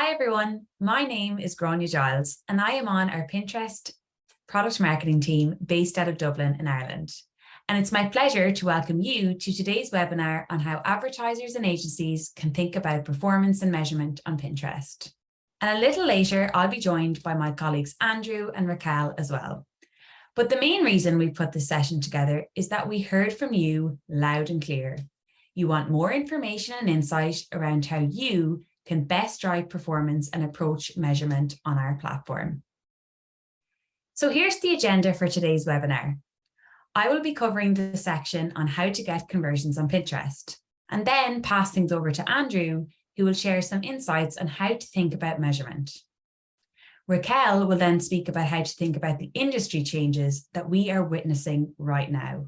Hi everyone, my name is Grania Giles and I am on our Pinterest product marketing team based out of Dublin in Ireland. And it's my pleasure to welcome you to today's webinar on how advertisers and agencies can think about performance and measurement on Pinterest. And a little later, I'll be joined by my colleagues Andrew and Raquel as well. But the main reason we put this session together is that we heard from you loud and clear. You want more information and insight around how you can best drive performance and approach measurement on our platform. So here's the agenda for today's webinar. I will be covering the section on how to get conversions on Pinterest, and then pass things over to Andrew, who will share some insights on how to think about measurement. Raquel will then speak about how to think about the industry changes that we are witnessing right now.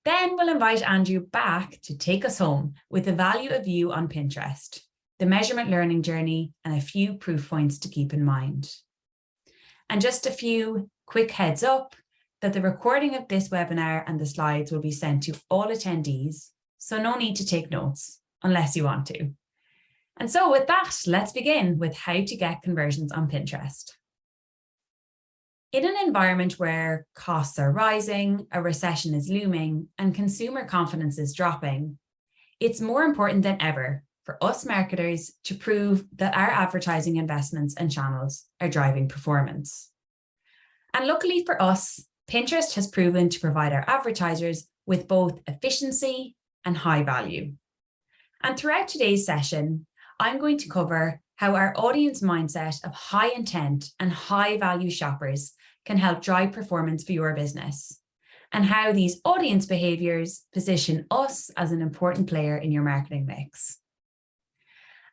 Then we'll invite Andrew back to take us home with the value of you on Pinterest, the measurement learning journey, and a few proof points to keep in mind. And just a few quick heads up that the recording of this webinar and the slides will be sent to all attendees, so no need to take notes unless you want to. And so with that, let's begin with how to get conversions on Pinterest. In an environment where costs are rising, a recession is looming, and consumer confidence is dropping, it's more important than ever for us marketers to prove that our advertising investments and channels are driving performance. And luckily for us, Pinterest has proven to provide our advertisers with both efficiency and high value. And throughout today's session, I'm going to cover how our audience mindset of high intent and high value shoppers can help drive performance for your business, and how these audience behaviors position us as an important player in your marketing mix.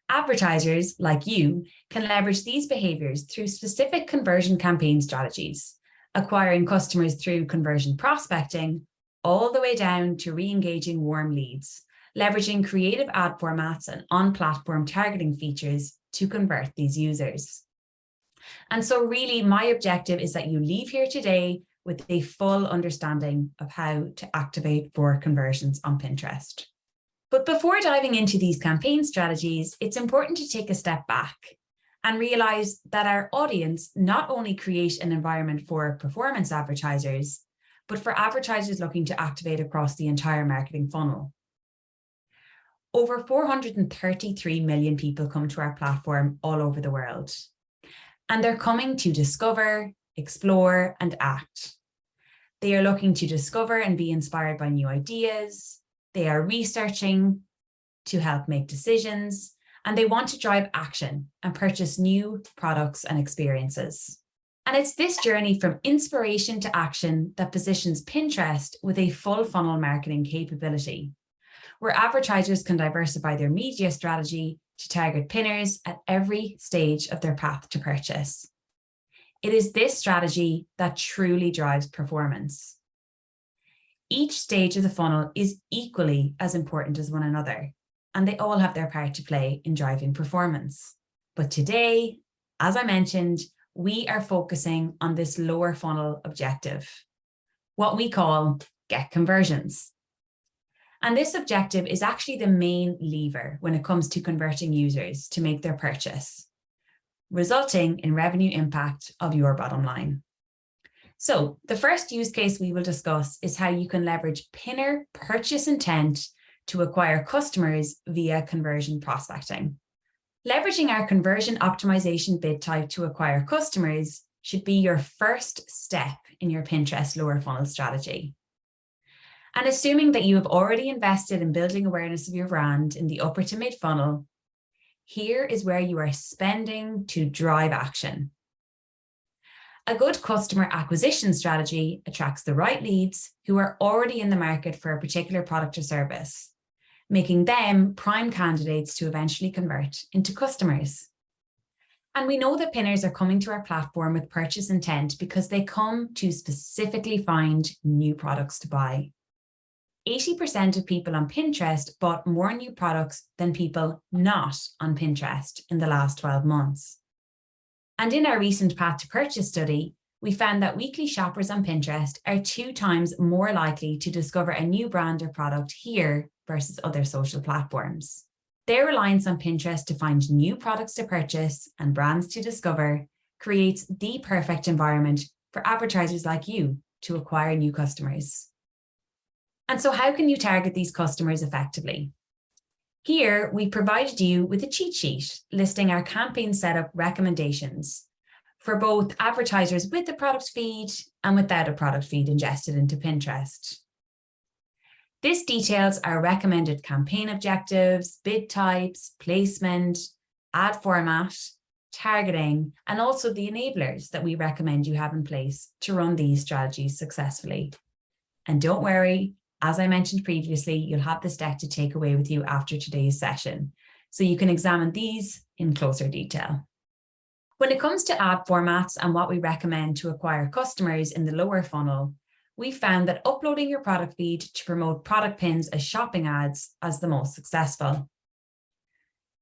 Advertisers like you can leverage these behaviors through specific conversion campaign strategies, acquiring customers through conversion prospecting, all the way down to re-engaging warm leads, leveraging creative ad formats and on-platform targeting features to convert these users. And so really my objective is that you leave here today with a full understanding of how to activate for conversions on Pinterest. But before diving into these campaign strategies, it's important to take a step back and realize that our audience not only create an environment for performance advertisers, but for advertisers looking to activate across the entire marketing funnel. Over 433 million people come to our platform all over the world, and they're coming to discover, explore, and act. They are looking to discover and be inspired by new ideas. They are researching to help make decisions, and they want to drive action and purchase new products and experiences. And it's this journey from inspiration to action that positions Pinterest with a full funnel marketing capability, where advertisers can diversify their media strategy to target pinners at every stage of their path to purchase. It is this strategy that truly drives performance. Each stage of the funnel is equally as important as one another, and they all have their part to play in driving performance. But today, as I mentioned, we are focusing on this lower funnel objective, what we call get conversions. And this objective is actually the main lever when it comes to converting users to make their purchase, resulting in revenue impact of your bottom line. So the first use case we will discuss is how you can leverage pinner purchase intent to acquire customers via conversion prospecting. Leveraging our conversion optimization bid type to acquire customers should be your first step in your Pinterest lower funnel strategy. And assuming that you have already invested in building awareness of your brand in the upper to mid funnel, here is where you are spending to drive action. A good customer acquisition strategy attracts the right leads who are already in the market for a particular product or service, making them prime candidates to eventually convert into customers. And we know that pinners are coming to our platform with purchase intent because they come to specifically find new products to buy. 80% of people on Pinterest bought more new products than people not on Pinterest in the last 12 months. And in our recent Path to Purchase study, we found that weekly shoppers on Pinterest are 2 times more likely to discover a new brand or product here versus other social platforms. Their reliance on Pinterest to find new products to purchase and brands to discover creates the perfect environment for advertisers like you to acquire new customers. And so how can you target these customers effectively? Here, we provided you with a cheat sheet listing our campaign setup recommendations for both advertisers with a product feed and without a product feed ingested into Pinterest. This details our recommended campaign objectives, bid types, placement, ad format, targeting, and also the enablers that we recommend you have in place to run these strategies successfully. And don't worry, as I mentioned previously, you'll have this deck to take away with you after today's session, so you can examine these in closer detail. When it comes to ad formats and what we recommend to acquire customers in the lower funnel, we found that uploading your product feed to promote product pins as shopping ads as the most successful.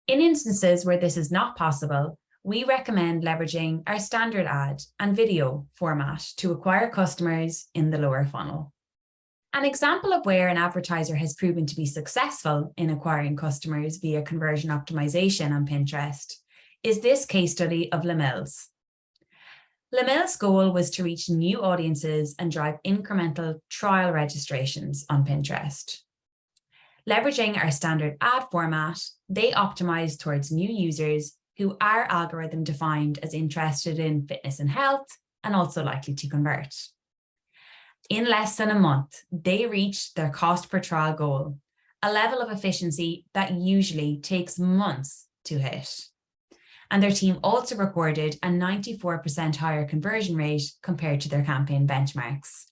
In instances where this is not possible, we recommend leveraging our standard ad and video format to acquire customers in the lower funnel. An example of where an advertiser has proven to be successful in acquiring customers via conversion optimization on Pinterest is this case study of Le Mills. Le Mills' goal was to reach new audiences and drive incremental trial registrations on Pinterest. Leveraging our standard ad format, they optimized towards new users who our algorithm defined as interested in fitness and health and also likely to convert. In less than a month, they reached their cost per trial goal, a level of efficiency that usually takes months to hit. And their team also recorded a 94% higher conversion rate compared to their campaign benchmarks.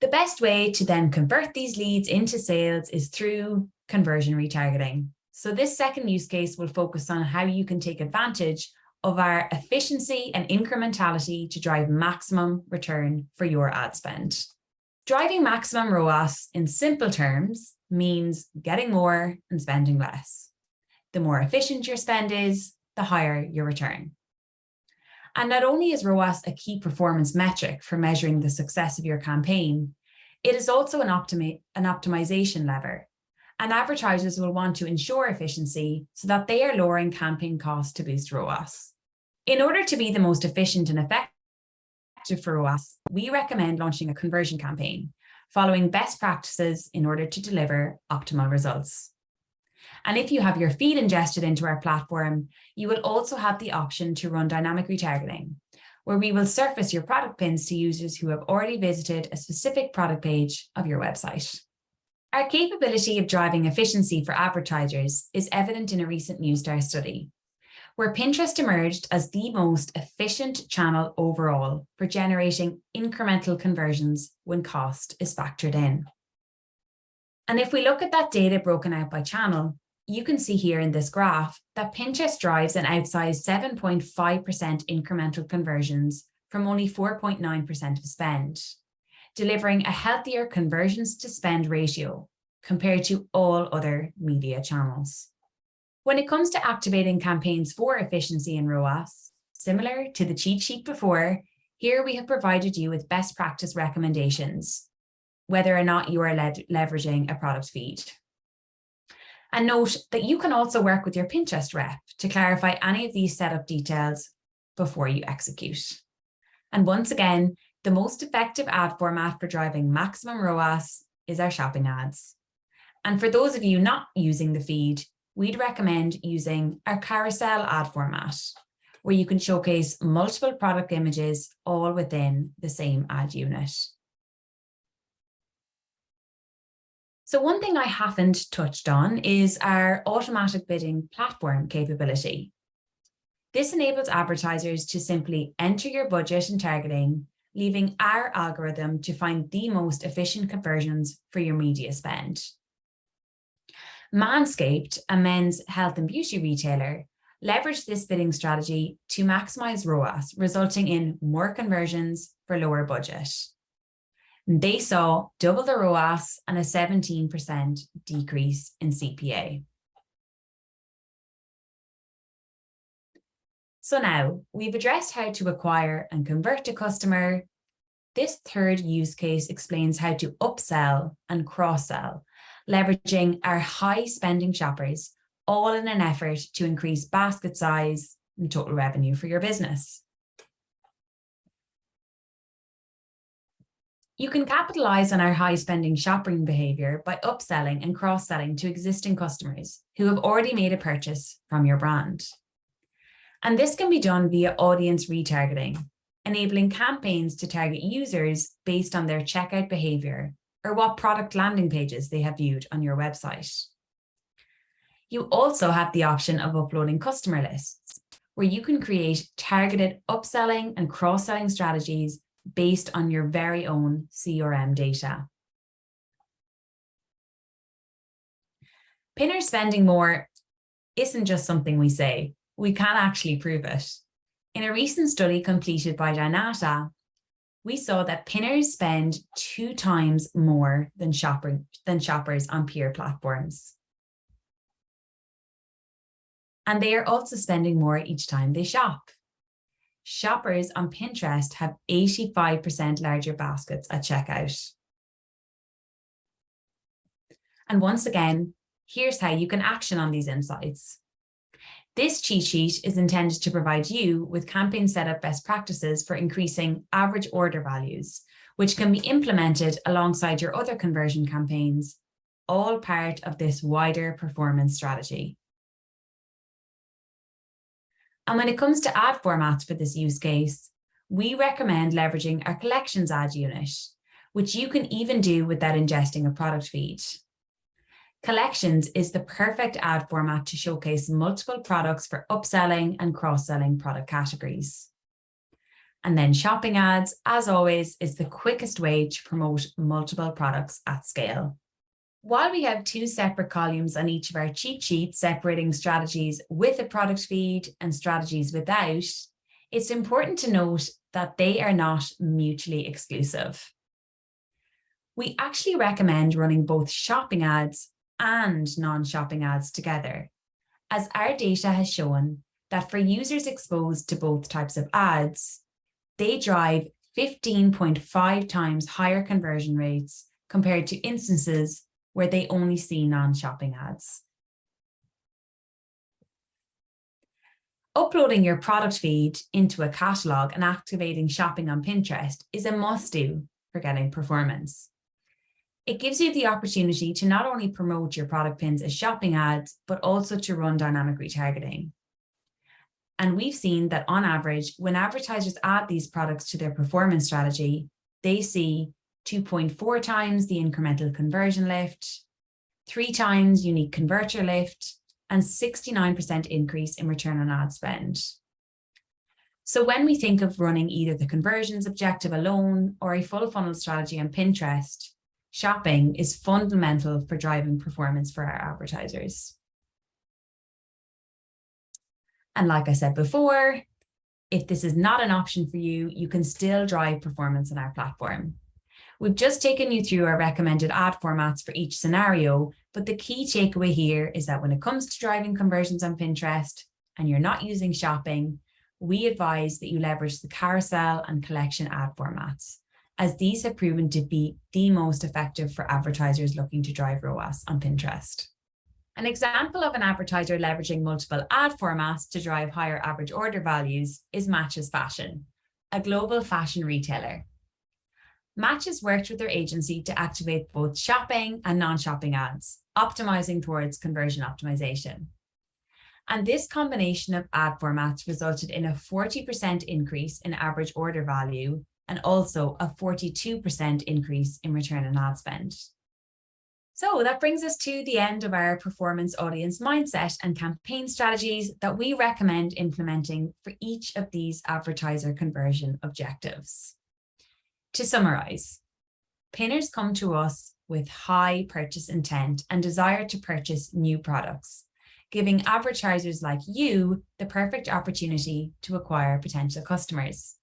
The best way to then convert these leads into sales is through conversion retargeting. So this second use case will focus on how you can take advantage of our efficiency and incrementality to drive maximum return for your ad spend. Driving maximum ROAS in simple terms means getting more and spending less. The more efficient your spend is, the higher your return. And not only is ROAS a key performance metric for measuring the success of your campaign, it is also an optimization lever. And advertisers will want to ensure efficiency so that they are lowering campaign costs to boost ROAS. In order to be the most efficient and effective for ROAS, we recommend launching a conversion campaign, following best practices in order to deliver optimal results. And if you have your feed ingested into our platform, you will also have the option to run dynamic retargeting, where we will surface your product pins to users who have already visited a specific product page of your website. Our capability of driving efficiency for advertisers is evident in a recent Newstar study, where Pinterest emerged as the most efficient channel overall for generating incremental conversions when cost is factored in. And if we look at that data broken out by channel, you can see here in this graph that Pinterest drives an outsized 7.5% incremental conversions from only 4.9% of spend, delivering a healthier conversions to spend ratio compared to all other media channels. When it comes to activating campaigns for efficiency and ROAS, similar to the cheat sheet before, here we have provided you with best practice recommendations, whether or not you are leveraging a product feed. And note that you can also work with your Pinterest rep to clarify any of these setup details before you execute. And once again, the most effective ad format for driving maximum ROAS is our shopping ads. And for those of you not using the feed, we'd recommend using our carousel ad format, where you can showcase multiple product images all within the same ad unit. So one thing I haven't touched on is our automatic bidding platform capability. This enables advertisers to simply enter your budget and targeting, leaving our algorithm to find the most efficient conversions for your media spend. Manscaped, a men's health and beauty retailer, leveraged this bidding strategy to maximize ROAS, resulting in more conversions for lower budget. They saw double the ROAS and a 17% decrease in CPA. So now we've addressed how to acquire and convert a customer. This third use case explains how to upsell and cross-sell, leveraging our high spending shoppers all in an effort to increase basket size and total revenue for your business. You can capitalize on our high spending shopping behavior by upselling and cross-selling to existing customers who have already made a purchase from your brand. And this can be done via audience retargeting, enabling campaigns to target users based on their checkout behavior or what product landing pages they have viewed on your website. You also have the option of uploading customer lists, where you can create targeted upselling and cross-selling strategies based on your very own CRM data. Pinners spending more isn't just something we say, we can actually prove it. In a recent study completed by Dynata, we saw that pinners spend 2 times more than shoppers on peer platforms. And they are also spending more each time they shop. Shoppers on Pinterest have 85% larger baskets at checkout. And once again, here's how you can action on these insights. This cheat sheet is intended to provide you with campaign setup best practices for increasing average order values, which can be implemented alongside your other conversion campaigns, all part of this wider performance strategy. And when it comes to ad formats for this use case, we recommend leveraging our collections ad unit, which you can even do without ingesting a product feed. Collections is the perfect ad format to showcase multiple products for upselling and cross-selling product categories. And then shopping ads, as always, is the quickest way to promote multiple products at scale. While we have 2 separate columns on each of our cheat sheets separating strategies with a product feed and strategies without, it's important to note that they are not mutually exclusive. We actually recommend running both shopping ads and non-shopping ads together, as our data has shown that for users exposed to both types of ads, they drive 15.5 times higher conversion rates compared to instances where they only see non-shopping ads. Uploading your product feed into a catalog and activating shopping on Pinterest is a must-do for getting performance. It gives you the opportunity to not only promote your product pins as shopping ads, but also to run dynamic retargeting. And we've seen that on average, when advertisers add these products to their performance strategy, they see 2.4 times the incremental conversion lift, 3 times unique converter lift, and 69% increase in return on ad spend. So when we think of running either the conversions objective alone or a full funnel strategy on Pinterest, shopping is fundamental for driving performance for our advertisers. And like I said before, if this is not an option for you, you can still drive performance on our platform. We've just taken you through our recommended ad formats for each scenario, but the key takeaway here is that when it comes to driving conversions on Pinterest and you're not using shopping, we advise that you leverage the carousel and collection ad formats, as these have proven to be the most effective for advertisers looking to drive ROAS on Pinterest. An example of an advertiser leveraging multiple ad formats to drive higher average order values is Matches Fashion, a global fashion retailer. Matches worked with their agency to activate both shopping and non-shopping ads, optimizing towards conversion optimization. And this combination of ad formats resulted in a 40% increase in average order value and also a 42% increase in return on ad spend. So that brings us to the end of our performance audience mindset and campaign strategies that we recommend implementing for each of these advertiser conversion objectives. To summarize, pinners come to us with high purchase intent and desire to purchase new products, giving advertisers like you the perfect opportunity to acquire potential customers.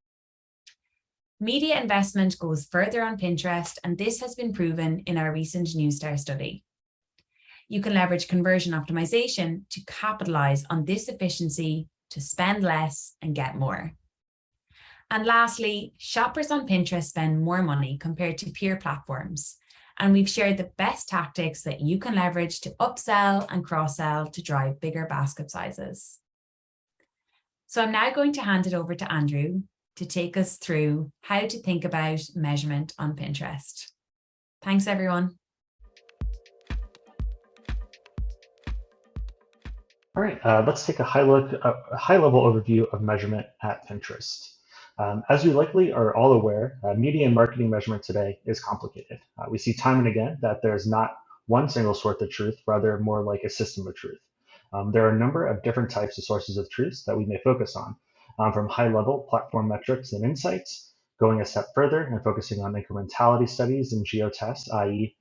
Media investment goes further on Pinterest, and this has been proven in our recent Newstar study. You can leverage conversion optimization to capitalize on this efficiency to spend less and get more. And lastly, shoppers on Pinterest spend more money compared to peer platforms, And we've shared the best tactics that you can leverage to upsell and cross-sell to drive bigger basket sizes. So I'm now going to hand it over to Andrew to take us through how to think about measurement on Pinterest. Thanks, everyone. All right, let's take a high-level overview of measurement at Pinterest. As you likely are all aware, media and marketing measurement today is complicated. We see time and again that there's not one single source of truth, rather more like a system of truth. There are a number of different types of sources of truth that we may focus on, from high-level platform metrics and insights, going a step further and focusing on incrementality studies and geotests, i.e.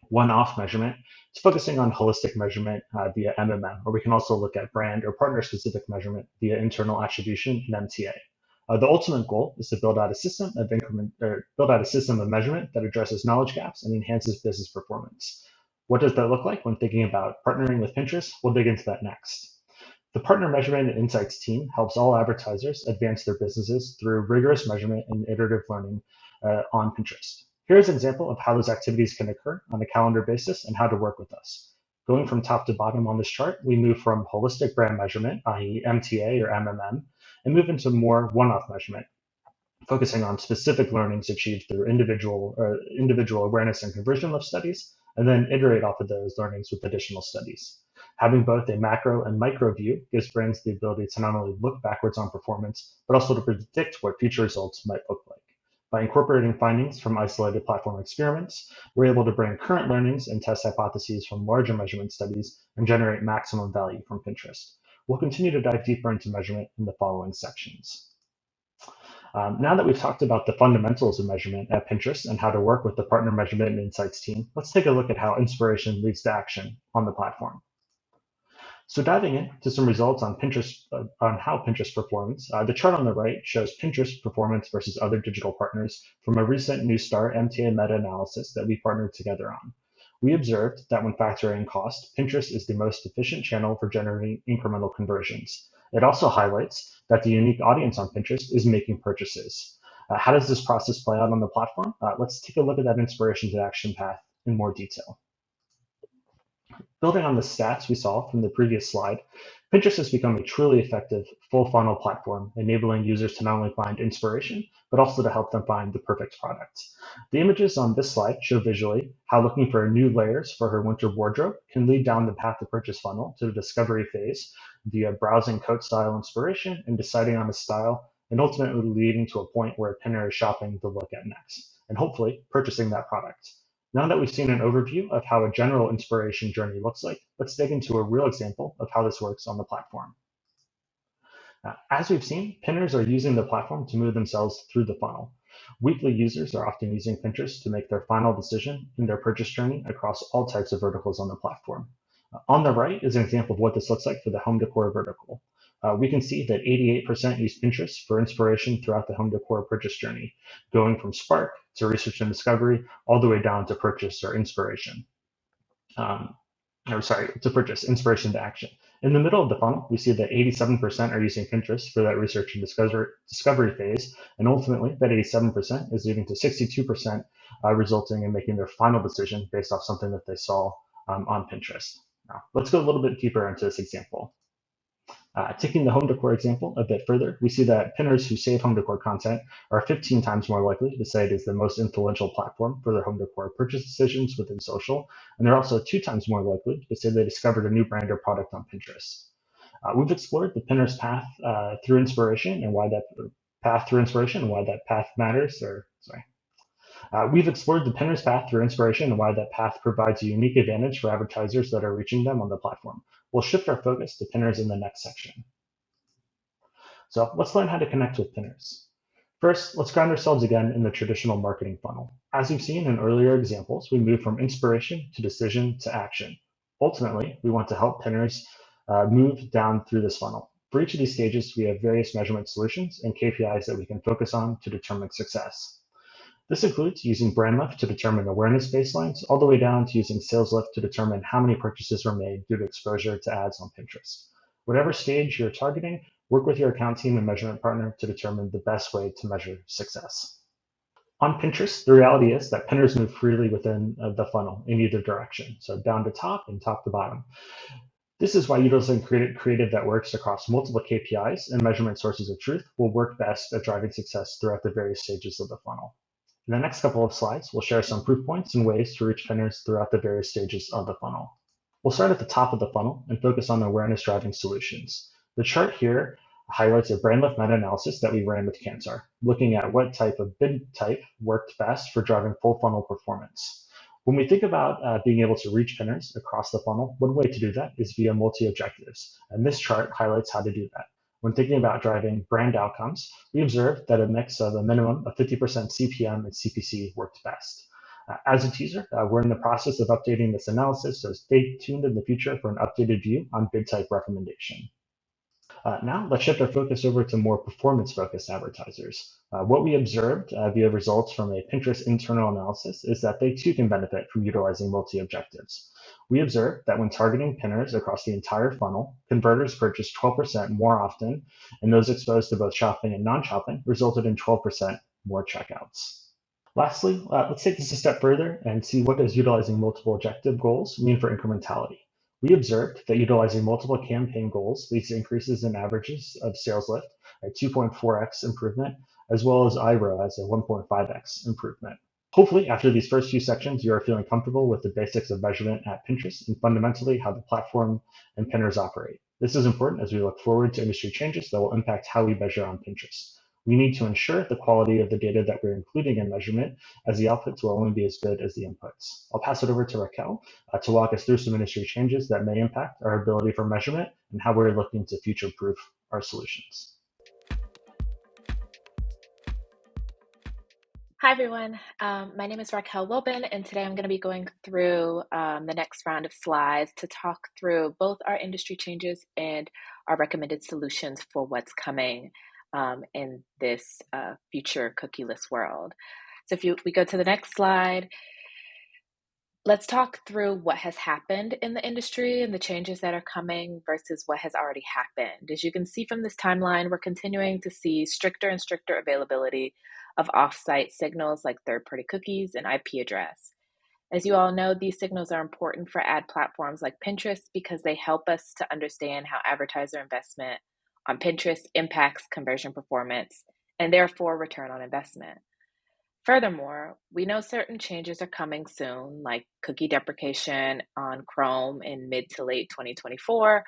one-off measurement, to focusing on holistic measurement via MMM, or we can also look at brand or partner-specific measurement via internal attribution and MTA. The ultimate goal is to build out a system of measurement that addresses knowledge gaps and enhances business performance. What does that look like when thinking about partnering with Pinterest? We'll dig into that next. The Partner Measurement and Insights team helps all advertisers advance their businesses through rigorous measurement and iterative learning on Pinterest. Here's an example of how those activities can occur on a calendar basis and how to work with us. Going from top to bottom on this chart, we move from holistic brand measurement, i.e. MTA or MMM, and move into more one-off measurement, focusing on specific learnings achieved through individual awareness and conversion lift studies, and then iterate off of those learnings with additional studies. Having both a macro and micro view gives brands the ability to not only look backwards on performance, but also to predict what future results might look like. By incorporating findings from isolated platform experiments, we're able to bring current learnings and test hypotheses from larger measurement studies and generate maximum value from Pinterest. We'll continue to dive deeper into measurement in the following sections. Now that we've talked about the fundamentals of measurement at Pinterest and how to work with the Partner Measurement and Insights team, let's take a look at how inspiration leads to action on the platform. So diving into some results on Pinterest, on how Pinterest performs, the chart on the right shows Pinterest performance versus other digital partners from a recent Neustar MTA meta-analysis that we partnered together on. We observed that when factoring cost, Pinterest is the most efficient channel for generating incremental conversions. It also highlights that the unique audience on Pinterest is making purchases. How does this process play out on the platform? Let's take a look at that inspiration to action path in more detail. Building on the stats we saw from the previous slide, Pinterest has become a truly effective full funnel platform, enabling users to not only find inspiration, but also to help them find the perfect product. The images on this slide show visually how looking for new layers for her winter wardrobe can lead down the path to purchase funnel to the discovery phase via browsing coat style inspiration and deciding on a style, and ultimately leading to a point where a pinner is shopping the look at next, and hopefully purchasing that product. Now that we've seen an overview of how a general inspiration journey looks like, let's dig into a real example of how this works on the platform. As we've seen, pinners are using the platform to move themselves through the funnel. Weekly users are often using Pinterest to make their final decision in their purchase journey across all types of verticals on the platform. On the right is an example of what this looks like for the home decor vertical. We can see that 88% use Pinterest for inspiration throughout the home decor purchase journey, going from spark to research and discovery, all the way down to purchase or inspiration. To purchase, inspiration to action. In the middle of the funnel, we see that 87% are using Pinterest for that research and discovery phase, and ultimately that 87% is leading to 62% resulting in making their final decision based off something that they saw on Pinterest. Now, let's go a little bit deeper into this example. Taking the home decor example a bit further, we see that pinners who save home decor content are 15 times more likely to say it is the most influential platform for their home decor purchase decisions within social, and they're also 2 times more likely to say they discovered a new brand or product on Pinterest. We've explored the pinner's path through inspiration and why that path matters, we've explored the pinner's path through inspiration and why that path provides a unique advantage for advertisers that are reaching them on the platform. We'll shift our focus to pinners in the next section. So let's learn how to connect with pinners. First, let's ground ourselves again in the traditional marketing funnel. As you've seen in earlier examples, we move from inspiration to decision to action. Ultimately, we want to help pinners move down through this funnel. For each of these stages, we have various measurement solutions and KPIs that we can focus on to determine success. This includes using brand lift to determine awareness baselines, all the way down to using sales lift to determine how many purchases were made due to exposure to ads on Pinterest. Whatever stage you're targeting, work with your account team and measurement partner to determine the best way to measure success. On Pinterest, the reality is that pinners move freely within the funnel in either direction, so down to top and top to bottom. This is why utilizing creative that works across multiple KPIs and measurement sources of truth will work best at driving success throughout the various stages of the funnel. In the next couple of slides, we'll share some proof points and ways to reach pinners throughout the various stages of the funnel. We'll start at the top of the funnel and focus on awareness driving solutions. The chart here highlights a brand lift meta-analysis that we ran with Kantar, looking at what type of bid type worked best for driving full funnel performance. When we think about being able to reach pinners across the funnel, one way to do that is via multi-objectives, and this chart highlights how to do that. When thinking about driving brand outcomes, we observed that a mix of a minimum of 50% CPM and CPC worked best. As a teaser, we're in the process of updating this analysis, so stay tuned in the future for an updated view on bid type recommendation. Now, let's shift our focus over to more performance-focused advertisers. What we observed via results from a Pinterest internal analysis is that they too can benefit from utilizing multi-objectives. We observed that when targeting pinners across the entire funnel, converters purchased 12% more often, and those exposed to both shopping and non-shopping resulted in 12% more checkouts. Lastly, let's take this a step further and see what does utilizing multiple objective goals mean for incrementality. We observed that utilizing multiple campaign goals leads to increases in averages of sales lift, a 2.4x improvement, as well as IRO as a 1.5x improvement. Hopefully, after these first few sections, you are feeling comfortable with the basics of measurement at Pinterest and fundamentally how the platform and pinners operate. This is important as we look forward to industry changes that will impact how we measure on Pinterest. We need to ensure the quality of the data that we're including in measurement, as the outputs will only be as good as the inputs. I'll pass it over to Raquel to walk us through some industry changes that may impact our ability for measurement and how we're looking to future-proof our solutions. Hi, everyone. My name is Raquel Wilbin, and today I'm going to be going through the next round of slides to talk through both our industry changes and our recommended solutions for what's coming in this future cookieless world. So if we go to the next slide, let's talk through what has happened in the industry and the changes that are coming versus what has already happened. As you can see from this timeline, we're continuing to see stricter and stricter availability of off-site signals like third-party cookies and IP address. As you all know, these signals are important for ad platforms like Pinterest because they help us to understand how advertiser investment on Pinterest impacts conversion performance and therefore return on investment. Furthermore, we know certain changes are coming soon, like cookie deprecation on Chrome in mid to late 2024,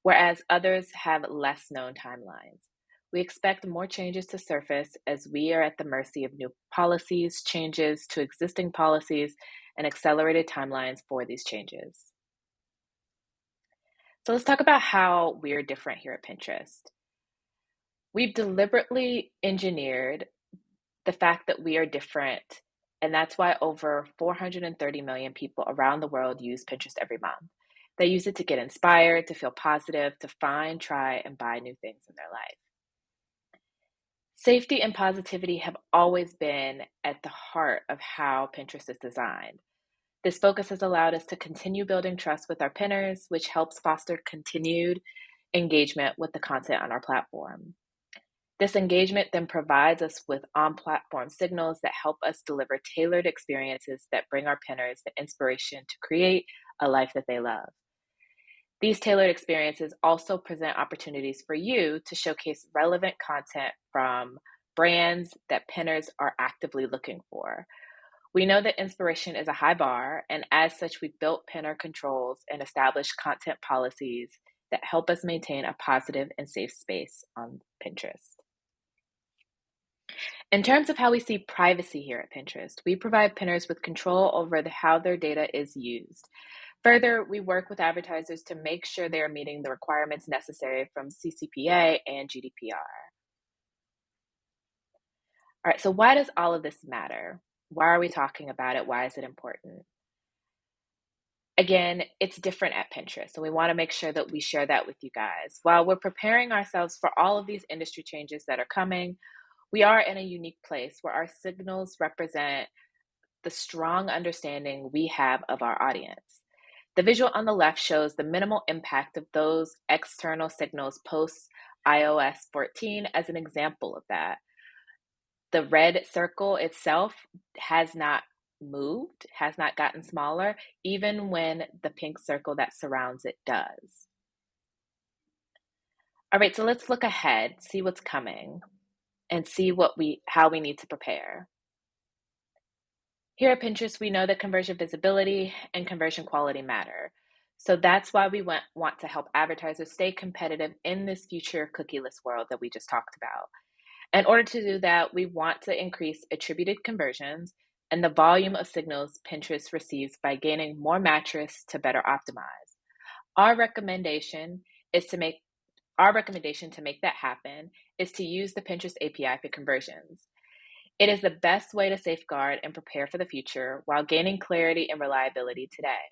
whereas others have less known timelines. We expect more changes to surface as we are at the mercy of new policies, changes to existing policies, and accelerated timelines for these changes. So let's talk about how we're different here at Pinterest. We've deliberately engineered the fact that we are different, and that's why over 430 million people around the world use Pinterest every month. They use it to get inspired, to feel positive, to find, try, and buy new things in their life. Safety and positivity have always been at the heart of how Pinterest is designed. This focus has allowed us to continue building trust with our pinners, which helps foster continued engagement with the content on our platform. This engagement then provides us with on-platform signals that help us deliver tailored experiences that bring our pinners the inspiration to create a life that they love. These tailored experiences also present opportunities for you to showcase relevant content from brands that pinners are actively looking for. We know that inspiration is a high bar, and as such, we've built pinner controls and established content policies that help us maintain a positive and safe space on Pinterest. In terms of how we see privacy here at Pinterest, we provide pinners with control over how their data is used. Further, we work with advertisers to make sure they are meeting the requirements necessary from CCPA and GDPR. All right, so why does all of this matter? Why are we talking about it? Why is it important? Again, it's different at Pinterest, and we want to make sure that we share that with you guys. While we're preparing ourselves for all of these industry changes that are coming, we are in a unique place where our signals represent the strong understanding we have of our audience. The visual on the left shows the minimal impact of those external signals post iOS 14 as an example of that. The red circle itself has not moved, has not gotten smaller, even when the pink circle that surrounds it does. All right, so let's look ahead, see what's coming, and see how we need to prepare. Here at Pinterest, we know that conversion visibility and conversion quality matter. So that's why we want to help advertisers stay competitive in this future cookieless world that we just talked about. In order to do that, we want to increase attributed conversions and the volume of signals Pinterest receives by gaining more matches to better optimize. Our recommendation to make that happen is to use the Pinterest API for conversions. It is the best way to safeguard and prepare for the future while gaining clarity and reliability today.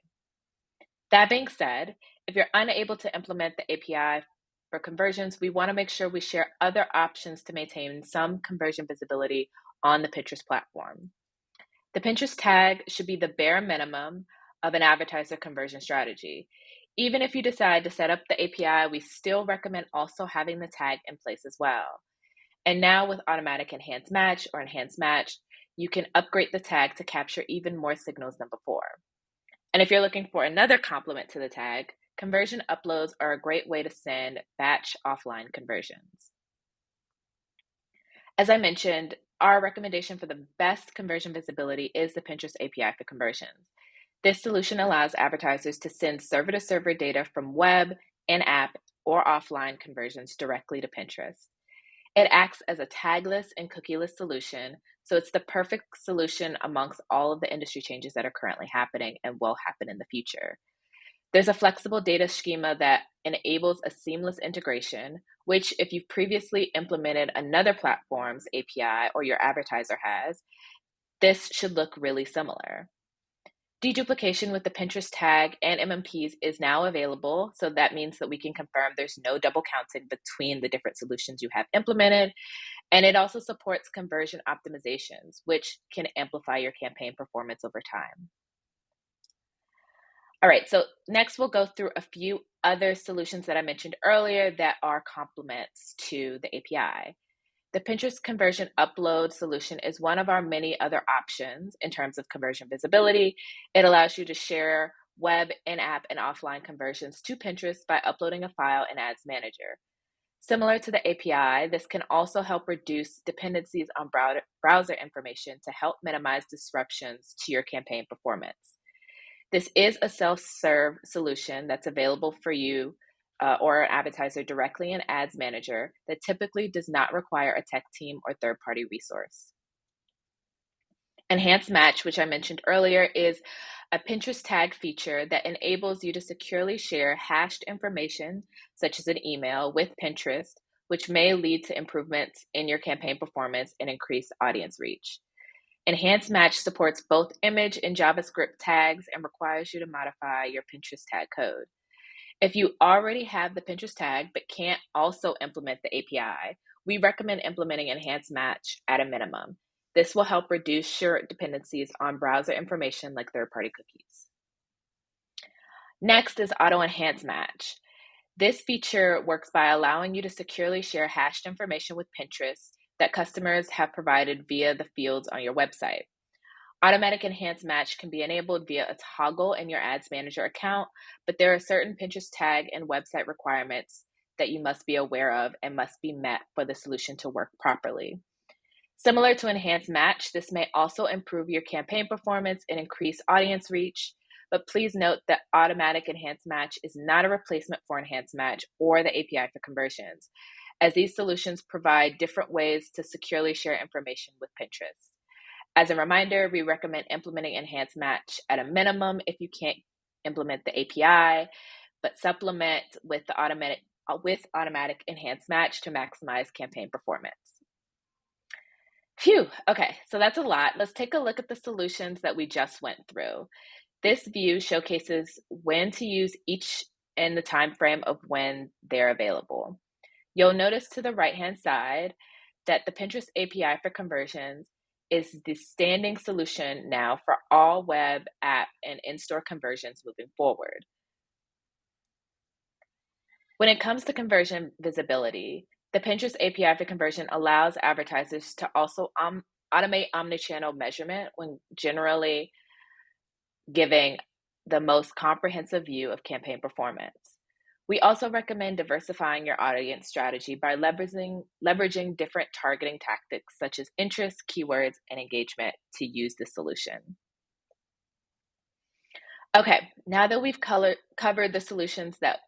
That being said, if you're unable to implement the API for conversions, we want to make sure we share other options to maintain some conversion visibility on the Pinterest platform. The Pinterest tag should be the bare minimum of an advertiser conversion strategy. Even if you decide to set up the API, we still recommend also having the tag in place as well. And now with automatic enhanced match or enhanced match, you can upgrade the tag to capture even more signals than before. And if you're looking for another complement to the tag, conversion uploads are a great way to send batch offline conversions. As I mentioned, our recommendation for the best conversion visibility is the Pinterest API for conversions. This solution allows advertisers to send server-to-server data from web, in-app, or offline conversions directly to Pinterest. It acts as a tagless and cookieless solution, so it's the perfect solution amongst all of the industry changes that are currently happening and will happen in the future. There's a flexible data schema that enables a seamless integration, which if you've previously implemented another platform's API or your advertiser has, this should look really similar. Deduplication with the Pinterest tag and MMPs is now available, so that means that we can confirm there's no double counting between the different solutions you have implemented, and it also supports conversion optimizations, which can amplify your campaign performance over time. All right, so next we'll go through a few other solutions that I mentioned earlier that are complements to the API. The Pinterest conversion upload solution is one of our many other options in terms of conversion visibility. It allows you to share web, in-app, and offline conversions to Pinterest by uploading a file in Ads Manager. Similar to the API, this can also help reduce dependencies on browser information to help minimize disruptions to your campaign performance. This is a self-serve solution that's available for you or an advertiser directly in Ads Manager that typically does not require a tech team or third-party resource. Enhanced Match, which I mentioned earlier, is a Pinterest tag feature that enables you to securely share hashed information, such as an email, with Pinterest, which may lead to improvements in your campaign performance and increased audience reach. Enhanced Match supports both image and JavaScript tags and requires you to modify your Pinterest tag code. If you already have the Pinterest tag but can't also implement the API, we recommend implementing Enhanced Match at a minimum. This will help reduce your dependencies on browser information like third-party cookies. Next is Auto Enhanced Match. This feature works by allowing you to securely share hashed information with Pinterest that customers have provided via the fields on your website. Automatic Enhanced Match can be enabled via a toggle in your Ads Manager account, but there are certain Pinterest tag and website requirements that you must be aware of and must be met for the solution to work properly. Similar to Enhanced Match, this may also improve your campaign performance and increase audience reach, but please note that Automatic Enhanced Match is not a replacement for Enhanced Match or the API for conversions, as these solutions provide different ways to securely share information with Pinterest. As a reminder, we recommend implementing Enhanced Match at a minimum if you can't implement the API, but supplement with automatic Enhanced Match to maximize campaign performance. Phew, okay, so that's a lot. Let's take a look at the solutions that we just went through. This view showcases when to use each in the time frame of when they're available. You'll notice to the right-hand side that the Pinterest API for conversions is the standing solution now for all web, app, and in-store conversions moving forward. When it comes to conversion visibility, The Pinterest API for conversion allows advertisers to also automate omnichannel measurement when generally giving the most comprehensive view of campaign performance. We also recommend diversifying your audience strategy by leveraging different targeting tactics such as interest, keywords, and engagement to use this solution. Okay, now that we've covered the solutions that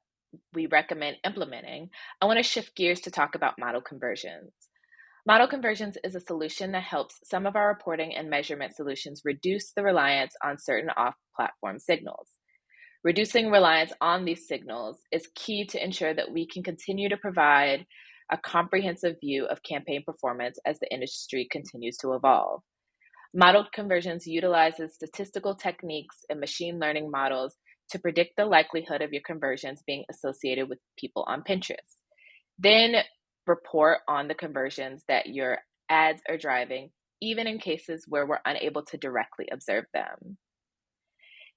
we recommend implementing, I want to shift gears to talk about model conversions. Model conversions is a solution that helps some of our reporting and measurement solutions reduce the reliance on certain off-platform signals. Reducing reliance on these signals is key to ensure that we can continue to provide a comprehensive view of campaign performance as the industry continues to evolve. Model conversions utilizes statistical techniques and machine learning models to predict the likelihood of your conversions being associated with people on Pinterest. Then report on the conversions that your ads are driving, even in cases where we're unable to directly observe them.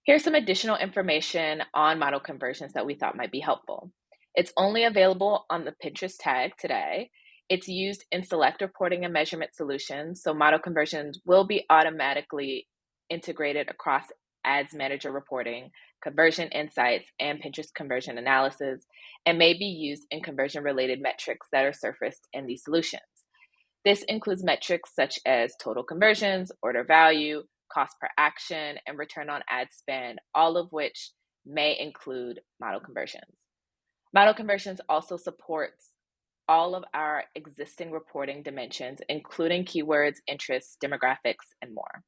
Here's some additional information on model conversions that we thought might be helpful. It's only available on the Pinterest tag today. It's used in select reporting and measurement solutions, so model conversions will be automatically integrated across Ads Manager reporting, conversion insights, and Pinterest conversion analysis, and may be used in conversion-related metrics that are surfaced in these solutions. This includes metrics such as total conversions, order value, cost per action, and return on ad spend, all of which may include model conversions. Model conversions also supports all of our existing reporting dimensions, including keywords, interests, demographics, and more.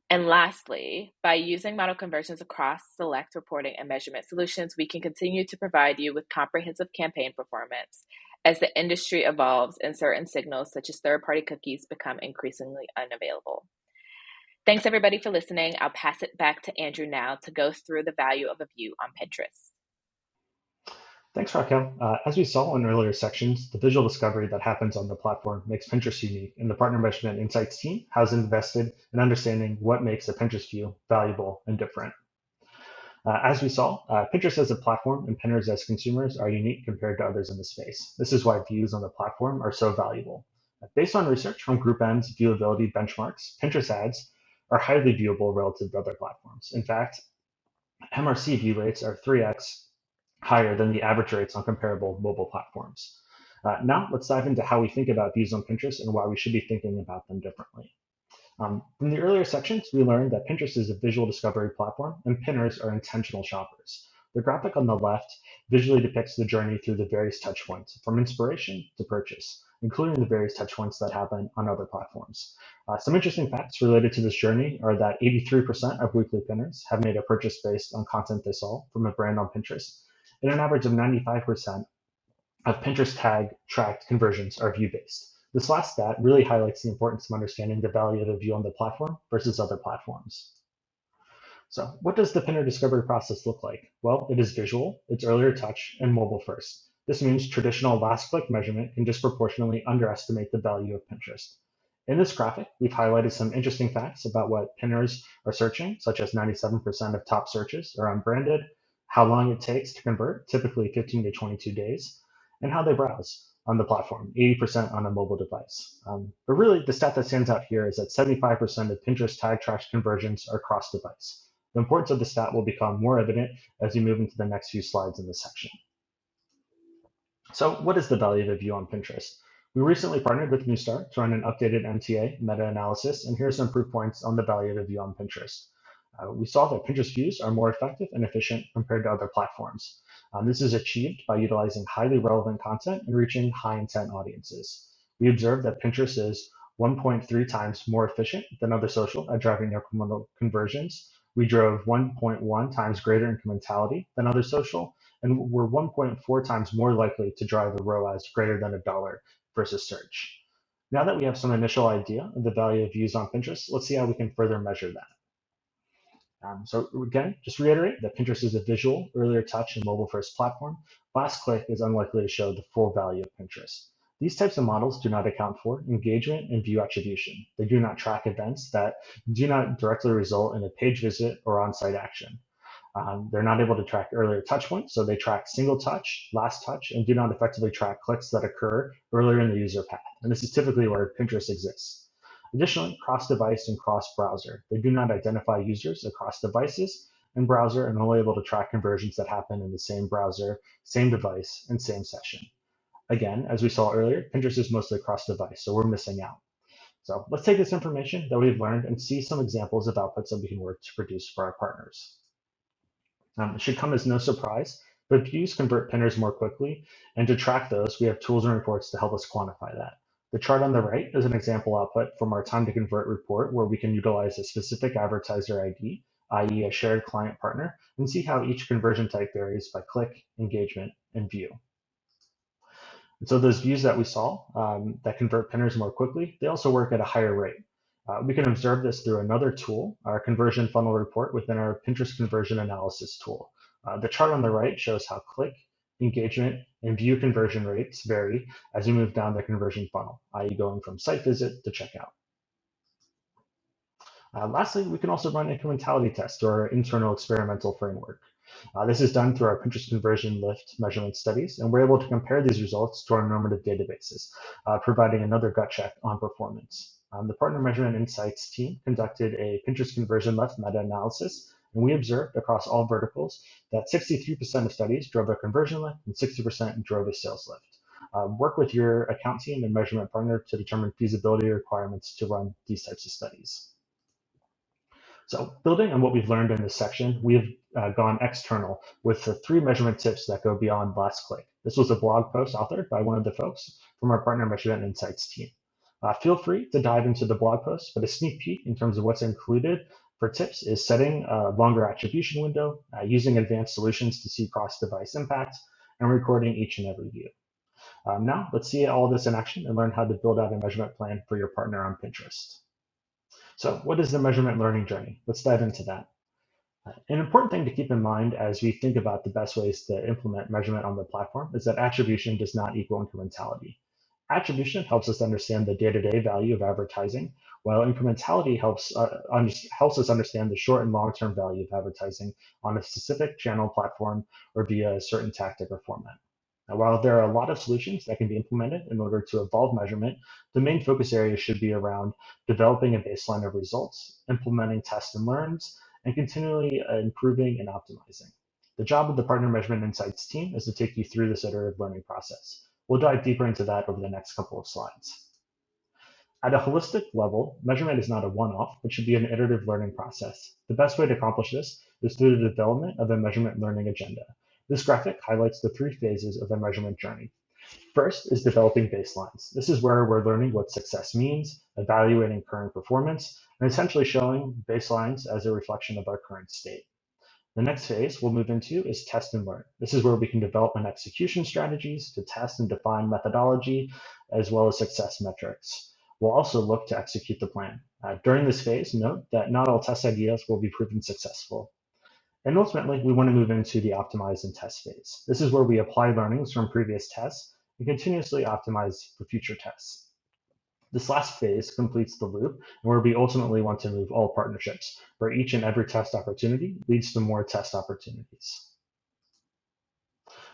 And lastly, by using model conversions across select reporting and measurement solutions, we can continue to provide you with comprehensive campaign performance as the industry evolves and certain signals such as third-party cookies become increasingly unavailable. Thanks everybody for listening. I'll pass it back to Andrew now to go through the value of a view on Pinterest. Thanks, Raquel. As we saw in earlier sections, the visual discovery that happens on the platform makes Pinterest unique, and the Partner Measurement Insights team has invested in understanding what makes a Pinterest view valuable and different. As we saw, Pinterest as a platform and pinners as consumers are unique compared to others in the space. This is why views on the platform are so valuable. Based on research from GroupM's viewability benchmarks, Pinterest ads are highly viewable relative to other platforms. In fact, MRC view rates are 3x higher than the average rates on comparable mobile platforms. Now, let's dive into how we think about views on Pinterest and why we should be thinking about them differently. From the earlier sections, we learned that Pinterest is a visual discovery platform and pinners are intentional shoppers. The graphic on the left visually depicts the journey through the various touch points, from inspiration to purchase, including the various touch points that happen on other platforms. Some interesting facts related to this journey are that 83% of weekly pinners have made a purchase based on content they saw from a brand on Pinterest, and an average of 95% of Pinterest tag tracked conversions are view-based. This last stat really highlights the importance of understanding the value of a view on the platform versus other platforms. So what does the pinner discovery process look like? Well, it is visual, it's earlier touch, and mobile first. This means traditional last click measurement can disproportionately underestimate the value of Pinterest. In this graphic, we've highlighted some interesting facts about what pinners are searching, such as 97% of top searches are unbranded, how long it takes to convert, typically 15 to 22 days, and how they browse on the platform, 80% on a mobile device. But really, the stat that stands out here is that 75% of Pinterest tag tracked conversions are cross-device. The importance of the stat will become more evident as we move into the next few slides in this section. So what is the value of a view on Pinterest? We recently partnered with Neustar to run an updated MTA meta-analysis, and here are some proof points on the value of a view on Pinterest. We saw that Pinterest views are more effective and efficient compared to other platforms. This is achieved by utilizing highly relevant content and reaching high intent audiences. We observed that Pinterest is 1.3 times more efficient than other social at driving incremental conversions. We drove 1.1 times greater incrementality than other social, and we're 1.4 times more likely to drive a ROAS greater than $1 versus search. Now that we have some initial idea of the value of views on Pinterest, let's see how we can further measure that. So again, just reiterate that Pinterest is a visual, earlier touch, and mobile-first platform. Last click is unlikely to show the full value of Pinterest. These types of models do not account for engagement and view attribution. They do not track events that do not directly result in a page visit or on-site action. They're not able to track earlier touch points, so they track single touch, last touch, and do not effectively track clicks that occur earlier in the user path. And this is typically where Pinterest exists. Additionally, cross-device and cross-browser. They do not identify users across devices and browser and are only able to track conversions that happen in the same browser, same device, and same session. Again, as we saw earlier, Pinterest is mostly cross-device, so we're missing out. So let's take this information that we've learned and see some examples of outputs that we can work to produce for our partners. It should come as no surprise, but views convert pinners more quickly, and to track those, we have tools and reports to help us quantify that. The chart on the right is an example output from our time to convert report where we can utilize a specific advertiser ID, i.e. a shared client partner, and see how each conversion type varies by click, engagement, and view. And so those views that we saw that convert pinners more quickly, they also work at a higher rate. We can observe this through another tool, our conversion funnel report within our Pinterest conversion analysis tool. The chart on the right shows how click, engagement, and view conversion rates vary as we move down the conversion funnel, i.e. going from site visit to checkout. Lastly, we can also run incrementality tests through our internal experimental framework. This is done through our Pinterest conversion lift measurement studies, and we're able to compare these results to our normative databases, providing another gut check on performance. The Partner Measurement Insights team conducted a Pinterest conversion lift meta-analysis, and we observed across all verticals that 63% of studies drove a conversion lift and 60% drove a sales lift. Work with your account team and measurement partner to determine feasibility requirements to run these types of studies. So building on what we've learned in this section, we have gone external with the 3 measurement tips that go beyond last click. This was a blog post authored by one of the folks from our Partner Measurement Insights team. Feel free to dive into the blog post, but a sneak peek in terms of what's included for tips is setting a longer attribution window, using advanced solutions to see cross-device impact, and recording each and every view. Now, let's see all this in action and learn how to build out a measurement plan for your partner on Pinterest. So what is the measurement learning journey? Let's dive into that. An important thing to keep in mind as we think about the best ways to implement measurement on the platform is that attribution does not equal incrementality. Attribution helps us understand the day-to-day value of advertising, while incrementality helps us understand the short and long-term value of advertising on a specific channel, platform, or via a certain tactic or format. Now, while there are a lot of solutions that can be implemented in order to evolve measurement, the main focus area should be around developing a baseline of results, implementing test and learns, and continually improving and optimizing. The job of the Partner Measurement Insights team is to take you through this iterative learning process. We'll dive deeper into that over the next couple of slides. At a holistic level, measurement is not a one-off, but should be an iterative learning process. The best way to accomplish this is through the development of a measurement learning agenda. This graphic highlights the 3 phases of the measurement journey. First is developing baselines. This is where we're learning what success means, evaluating current performance, and essentially showing baselines as a reflection of our current state. The next phase we'll move into is test and learn. This is where we can develop an execution strategies to test and define methodology, as well as success metrics. We'll also look to execute the plan. During this phase, note that not all test ideas will be proven successful. And ultimately, we want to move into the optimize and test phase. This is where we apply learnings from previous tests and continuously optimize for future tests. This last phase completes the loop, and where we ultimately want to move all partnerships, where each and every test opportunity leads to more test opportunities.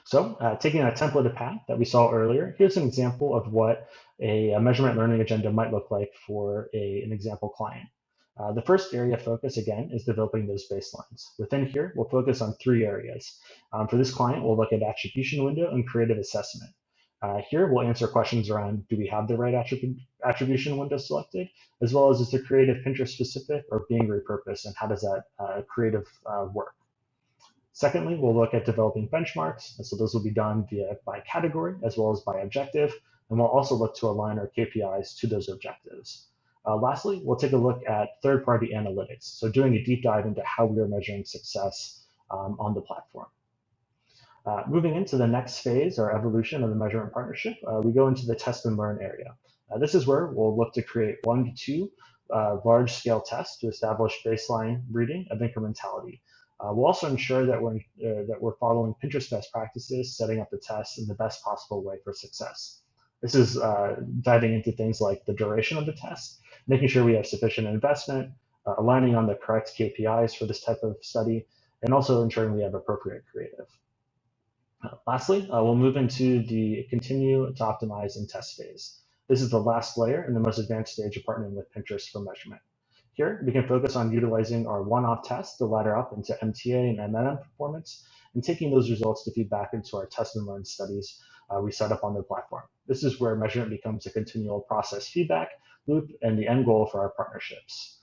So taking a templated path that we saw earlier, here's an example of what a measurement learning agenda might look like for an example client. The first area of focus, again, is developing those baselines. Within here, we'll focus on 3 areas. For this client, we'll look at attribution window and creative assessment. Here, we'll answer questions around, do we have the right attribution window selected, as well as is the creative Pinterest specific or being repurposed, and how does that creative work? Secondly, we'll look at developing benchmarks. And so those will be done by category as well as by objective. And we'll also look to align our KPIs to those objectives. Lastly, we'll take a look at third-party analytics. So doing a deep dive into how we are measuring success on the platform. Moving into the next phase, our evolution of the measurement partnership, we go into the test and learn area. This is where we'll look to create 1 to 2 large-scale tests to establish baseline reading of incrementality. We'll also ensure that we're following Pinterest best practices, setting up the tests in the best possible way for success. This is diving into things like the duration of the test, making sure we have sufficient investment, aligning on the correct KPIs for this type of study, and also ensuring we have appropriate creative. Lastly, we'll move into the continue to optimize and test phase. This is the last layer and the most advanced stage of partnering with Pinterest for measurement. Here, we can focus on utilizing our one-off tests to ladder up into MTA and MNM performance, and taking those results to feed back into our test and learn studies we set up on the platform. This is where measurement becomes a continual process feedback loop and the end goal for our partnerships.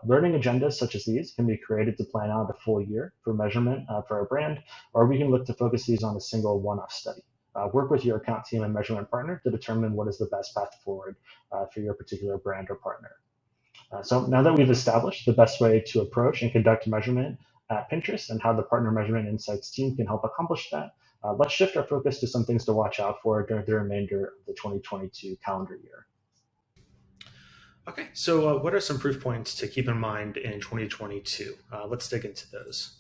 Learning agendas such as these can be created to plan out a full year for measurement for our brand, or we can look to focus these on a single one-off study. Work with your account team and measurement partner to determine what is the best path forward for your particular brand or partner. So now that we've established the best way to approach and conduct measurement at Pinterest and how the Partner Measurement Insights team can help accomplish that, let's shift our focus to some things to watch out for during the remainder of the 2022 calendar year. Okay, so what are some proof points to keep in mind in 2022? Let's dig into those.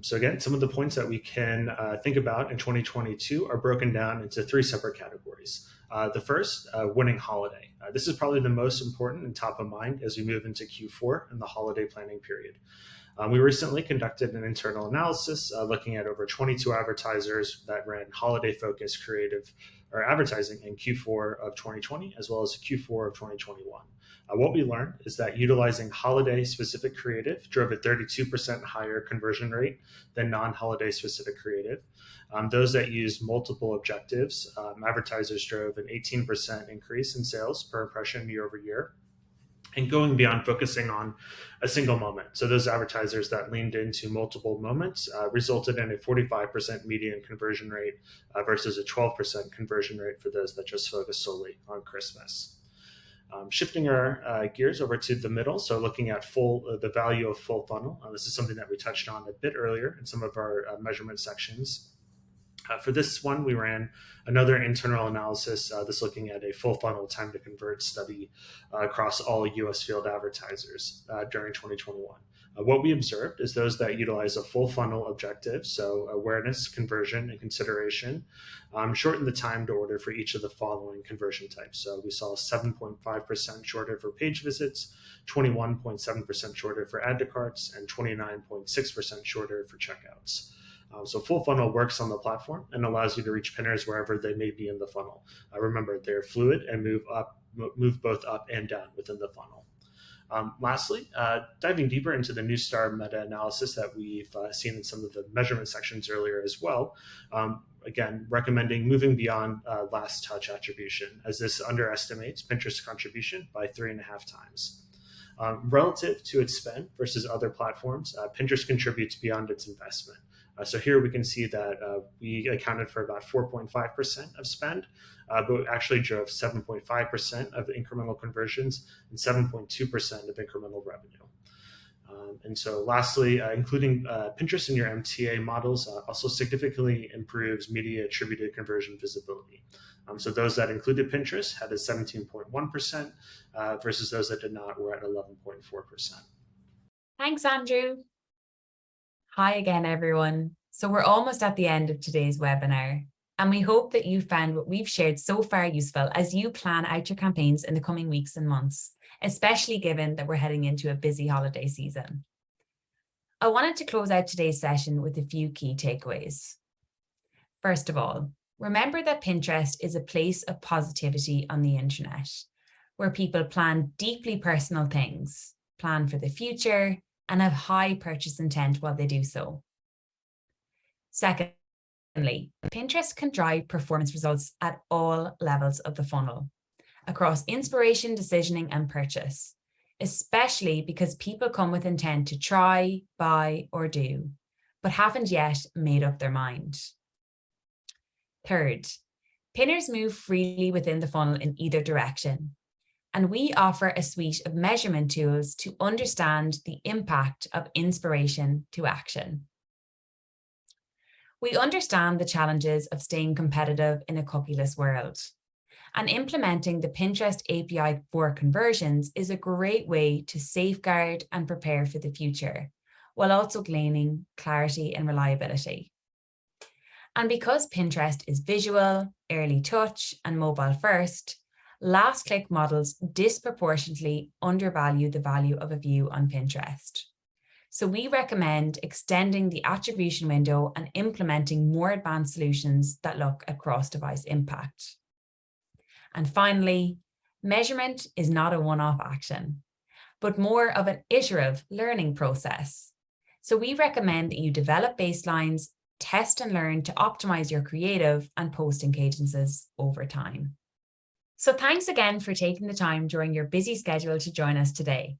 So again, some of the points that we can think about in 2022 are broken down into 3 separate categories. The first, winning holiday. This is probably the most important and top of mind as we move into Q4 and the holiday planning period. We recently conducted an internal analysis looking at over 22 advertisers that ran holiday-focused creative or advertising in Q4 of 2020 as well as Q4 of 2021. What we learned is that utilizing holiday-specific creative drove a 32% higher conversion rate than non-holiday specific creative. Those that used multiple objectives, advertisers drove an 18% increase in sales per impression year over year. And going beyond focusing on a single moment. So those advertisers that leaned into multiple moments resulted in a 45% median conversion rate versus a 12% conversion rate for those that just focused solely on Christmas. Shifting our gears over to the middle, so looking at the value of full funnel. This is something that we touched on a bit earlier in some of our measurement sections. For this one, we ran another internal analysis, this looking at a full funnel time to convert study across all US field advertisers during 2021. What we observed is those that utilize a full funnel objective, so awareness, conversion, and consideration, shorten the time to order for each of the following conversion types. So we saw 7.5% shorter for page visits, 21.7% shorter for add to carts, and 29.6% shorter for checkouts. So full funnel works on the platform and allows you to reach pinners wherever they may be in the funnel. Remember, they're fluid and move both up and down within the funnel. Lastly, diving deeper into the Newstar meta-analysis that we've seen in some of the measurement sections earlier as well. Again, recommending moving beyond last touch attribution, as this underestimates Pinterest contribution by 3.5 times. Relative to its spend versus other platforms, Pinterest contributes beyond its investment. So here we can see that we accounted for about 4.5% of spend, but actually drove 7.5% of incremental conversions and 7.2% of incremental revenue. And so lastly, including Pinterest in your MTA models also significantly improves media attributed conversion visibility. So those that included Pinterest had a 17.1% versus those that did not were at 11.4%. Thanks, Andrew. Hi again, everyone. So we're almost at the end of today's webinar, and we hope that you found what we've shared so far useful as you plan out your campaigns in the coming weeks and months, especially given that we're heading into a busy holiday season. I wanted to close out today's session with a few key takeaways. First of all, remember that Pinterest is a place of positivity on the internet, where people plan deeply personal things, plan for the future, and have high purchase intent while they do so. Secondly, Pinterest can drive performance results at all levels of the funnel, across inspiration, decisioning, and purchase, especially because people come with intent to try, buy, or do, but haven't yet made up their mind. Third, pinners move freely within the funnel in either direction, and we offer a suite of measurement tools to understand the impact of inspiration to action. We understand the challenges of staying competitive in a cookieless world, and implementing the Pinterest API for conversions is a great way to safeguard and prepare for the future, while also gaining clarity and reliability. And because Pinterest is visual, early touch, and mobile first, last click models disproportionately undervalue the value of a view on Pinterest. So we recommend extending the attribution window and implementing more advanced solutions that look at cross-device impact. And finally, measurement is not a one-off action, but more of an iterative learning process. So we recommend that you develop baselines, test and learn to optimize your creative and posting cadences over time. So thanks again for taking the time during your busy schedule to join us today.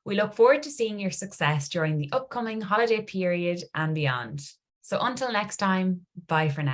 We look forward to seeing your success during the upcoming holiday period and beyond. So until next time, bye for now.